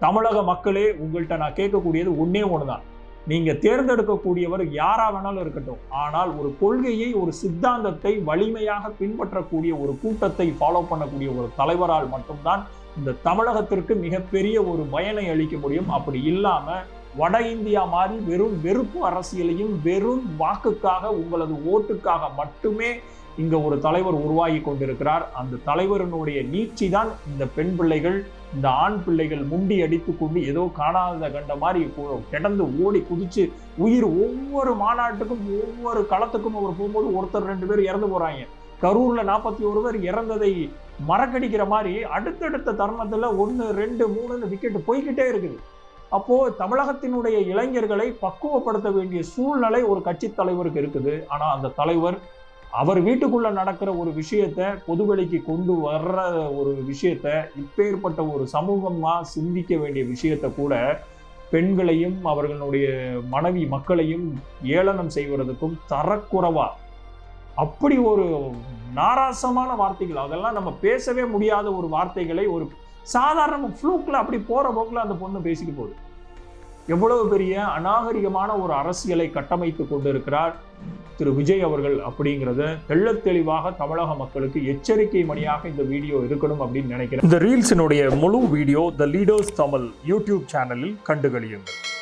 தமிழக மக்களே உங்கள்கிட்ட நான் கேட்கக்கூடியது ஒன்னே ஒண்ணுதான். நீங்க தேர்ந்தெடுக்கக்கூடியவர் யாரா வேணாலும் இருக்கட்டும், ஆனால் ஒரு கொள்கையை, ஒரு சித்தாந்தத்தை வலிமையாக பின்பற்றக்கூடிய ஒரு கூட்டத்தை ஃபாலோ பண்ணக்கூடிய ஒரு தலைவரால் மட்டும்தான் இந்த தமிழகத்திற்கு மிகப்பெரிய ஒரு பயனை அளிக்க முடியும். அப்படி இல்லாம வட இந்தியா மாதிரி வெறும் வெறுப்பு அரசியலையும் வெறும் வாக்குக்காக, உங்களது ஓட்டுக்காக மட்டுமே இங்க ஒரு தலைவர் உருவாகி கொண்டிருக்கிறார். அந்த தலைவரினுடைய நீட்சி தான் இந்த பெண் பிள்ளைகள், இந்த ஆண் பிள்ளைகள் முண்டி அடித்து கொண்டு ஏதோ காணாத கண்ட மாதிரி கிடந்து ஓடி குதிச்சு உயிர் ஒவ்வொரு மாநாட்டுக்கும் ஒவ்வொரு களத்துக்கும் அவர் போகும்போது ஒருத்தர் 2 பேர் இறந்து போறாங்க. கரூர்ல 41 பேர் இறந்ததை மறக்கடிக்கிற மாதிரி அடுத்தடுத்த தருணத்துல 1, 2, 3 விக்கெட் போய்கிட்டே இருக்குது. அப்போ தமிழகத்தினுடைய இளைஞர்களை பக்குவப்படுத்த வேண்டிய சூழ்நிலை ஒரு கட்சி தலைவருக்கு இருக்குது. ஆனா அந்த தலைவர் அவர் வீட்டுக்குள்ள நடக்கிற ஒரு விஷயத்த பொதுவெளிக்கு கொண்டு வர்ற ஒரு விஷயத்த, இப்பேற்பட்ட ஒரு சமூகமா சிந்திக்க வேண்டிய விஷயத்த கூட பெண்களையும் அவர்களுடைய மனைவி மக்களையும் ஏளனம் செய்வதற்கும் தரக்குறைவா அப்படி ஒரு நாராசமான வார்த்தைகள், அதெல்லாம் நம்ம பேசவே முடியாத ஒரு வார்த்தைகளை ஒரு சாதாரண ஃப்ளூக்ல அப்படி போற போக்குல அந்த பொண்ணு பேசிட்டு போகுது. எவ்வளவு பெரிய அநாகரிகமான ஒரு அரசியலை கட்டமைத்து கொண்டிருக்கிறார் திரு விஜய் அவர்கள் அப்படிங்கிறத தெள்ளத் தெளிவாக தமிழக மக்களுக்கு எச்சரிக்கை மணியாக இந்த வீடியோ இருக்கணும் அப்படின்னு நினைக்கிறேன். இந்த ரீல்ஸினுடைய முழு வீடியோ த லீடர்ஸ் தமிழ் யூடியூப் சேனலில் கண்டுகளியுங்கள்.